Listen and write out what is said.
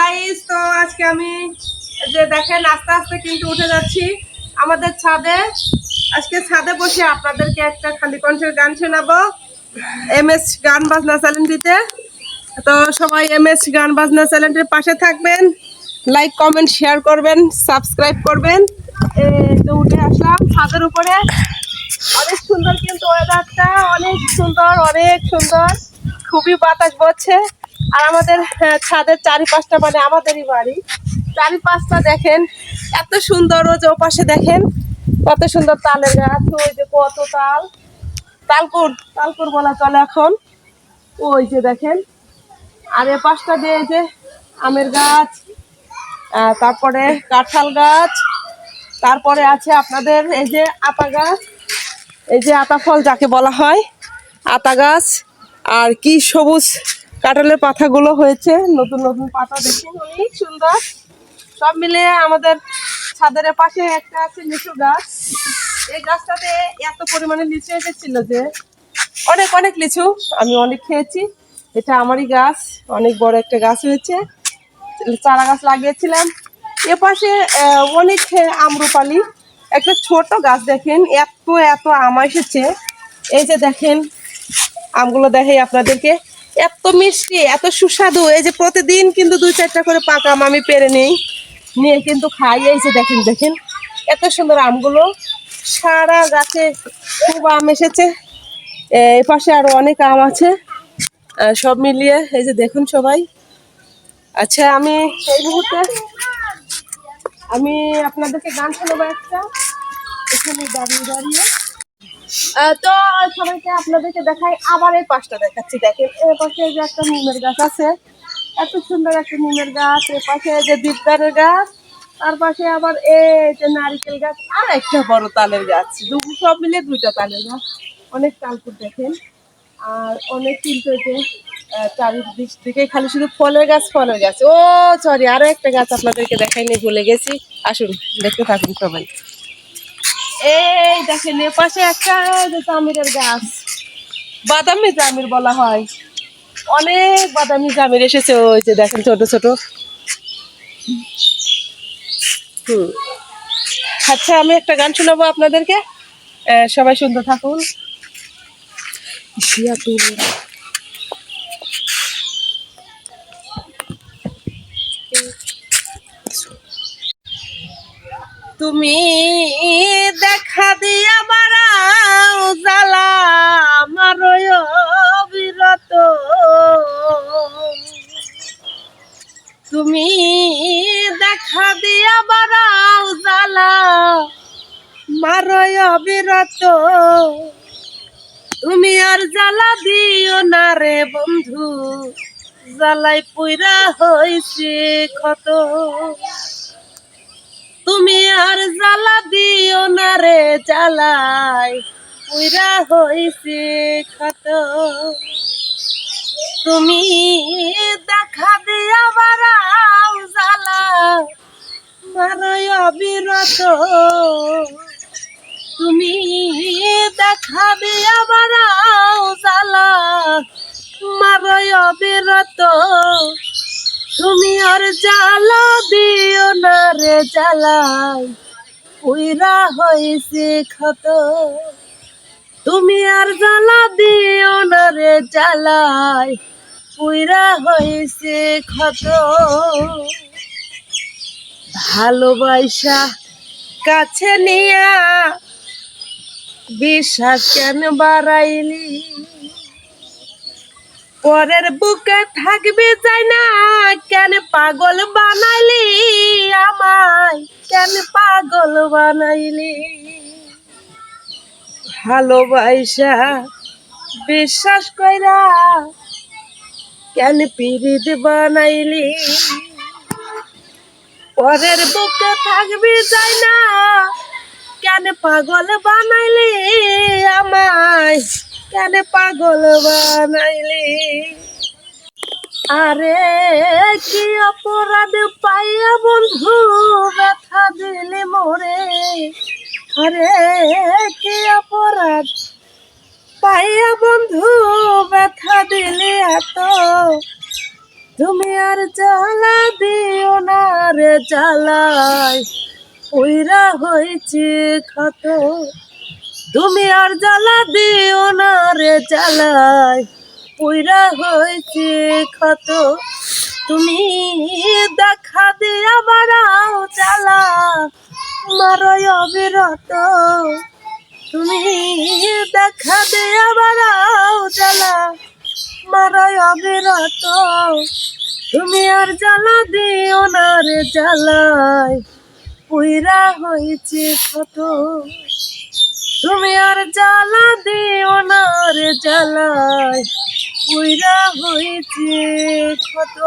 Guys, তো আজকে আমি যে দেখেন আস্তে আস্তে কিন্তু উঠে যাচ্ছি আমাদের ছাদে। আজকে ছাদে বসে আপনাদেরকে একটা খালি কণ্ঠের গান শোনাবো এমএস গান বাজনা চ্যানেলটিতে। তো সবাই এমএস গান বাজনা চ্যানেলটির পাশে থাকবেন, লাইক কমেন্ট শেয়ার করবেন, সাবস্ক্রাইব করবেন। তো উঠে আসলাম ছাদের উপরে। অনেক সুন্দর কিন্তু ওয়েদারটা, অনেক সুন্দর, অনেক সুন্দর, খুবই বাতাস বচ্ছে। আর আমাদের ছাদের চারিপাশটা মানে আমাদেরই বাড়ি, চারিপাশটা দেখেন এত সুন্দর। ও যে ওপাশে দেখেন কত সুন্দর তালের গাছ, ওই যে কত তাল, তালকুর তালকুর বলা চলে এখন। ওই যে দেখেন, আর এ পাশটা দিয়ে এই যে আমের গাছ, তারপরে কাঁঠাল গাছ, তারপরে আছে আপনাদের এই যে আতা গাছ, এই যে আতা ফল যাকে বলা হয় আতা গাছ। আর কি সবুজ কাঁঠালের পাতাগুলো হয়েছে, নতুন নতুন পাতা, দেখেন অনেক সুন্দর। সব মিলে আমাদের ছাদের পাশে একটা আছে লিচু গাছ। এই গাছটাতে এত পরিমাণে লিচু এসেছিল যে অনেক অনেক লিচু আমি অনেক খেয়েছি। এটা আমারই গাছ, অনেক বড় একটা গাছ হয়েছে, চারা গাছ লাগিয়েছিলাম। এ পাশে অনেক আম্রপালি, একটা ছোট গাছ, দেখেন এত এত আম এসেছে। এই যে দেখেন আমগুলো দেখাই আপনাদেরকে, এত মিষ্টি, এত সুস্বাদু। এই যে প্রতিদিন কিন্তু 2-4টা করে পাকা আম আমি পেরে নিয়ে কিন্তু খাই। এই যে দেখেন দেখেন এত সুন্দর আমগুলো, সারা গাছে খুব আম এসেছে। এই পাশে আরো অনেক আম আছে, সব মিলিয়ে এই যে দেখুন সবাই। আচ্ছা, আমি এই মুহূর্তে আমি আপনাদেরকে গান শোনাবো একটা, এখানে দাঁড়িয়ে দাঁড়িয়ে। তো সবাইকে আপনাদেরকে দেখাই, আবার এই পাশটা দেখাচ্ছি। দেখেন এর পাশে যে একটা নিমের গাছ আছে, এত সুন্দর একটা নিমের গাছ। এর পাশে যে দেবদারের গাছ, তার পাশে আবার এই যে নারিকেল গাছ, আর একটা বড় তালের গাছ। সব মিলিয়ে 2টা তালের গাছ, অনেক তালকুট দেখেন। আর অনেক কিন্তু যে চারিদিক দিকে খালি শুধু ফলের গাছ, ফলের গাছ। ও সরি, আরো একটা গাছ আপনাদেরকে দেখাইনি, ভুলে গেছি। আসুন দেখতে থাকুন সবাই। এই দেখেন এ পাশে একটা জামিরের গাছ, বাদামি জামির বলা হয়, অনেক বাদামি জামির এসেছে। ওই যে দেখেন ছোট ছোট। আচ্ছা, আমি একটা গান শোনাবো আপনাদেরকে, সবাই শুনতে থাকুন। তুমি দেখা দিয়া বাড়াও জ্বালা আমার অবিরত, তুমি দেখা দিয়া বাড়াও জ্বালা মারয় অবিরত, তুমি আর জ্বালা দিও না রে বন্ধু, জ্বালাই পুইরা হইছে ক্ষত, তুমি আর জ্বালা দিও না রে, জ্বালাই পুইরা হইছে ক্ষত, তুমি দেখা দিয়া বাড়াও জ্বালা মারয় অবিরত, তুমি দেখা দিয়া বাড়াও জ্বালা মারয় অবিরত, তুমি আর জ্বালা দিও না রে, জ্বালাই পুইরা হইছে ক্ষত, তুমি আর জ্বালা দিও না রে, জ্বালাই পুইরা হইছে ক্ষত, ভালোবাসা কাছে নিয়া বিশ্বাস কেন বাড়াইলি, পরের বুকে থাকবি চাই না, কেন পাগল বানাইলি আমায়, কেন পাগল বানাইলি, ভালোবাসা বিশ্বাস কইরা কেন পিরিত বানাইলি, পরের বুকে থাকবি চাই না, কেন পাগল বানাইলি আমায়, কেন পাগল বানাইলি, আরে কি অপরাধ পাইয়া বন্ধু ব্যথা দিলি মোরে, আরে কি অপরাধ পাইয়া বন্ধু ব্যথা দিলি এত, তুমি আর জ্বালা দিও না রে জ্বালায় পুইরা হয়েছে ক্ষত। তুমি আর জ্বালা দিও না রে জ্বালায় পুইরা হয়েছে ক্ষত। তুমি দেখা দিয়া বাড়াও জ্বালা মারয় অবিরত। তুমি দেখা দিয়া বাড়াও জ্বালা মারয় অবিরত। তুমি আর জ্বালা দিও না রে জ্বালায় পুইরা হয়েছে ক্ষত। তুমি আর জ্বালা দিও না রে জ্বালায় পুইরা হয়েছে ক্ষত।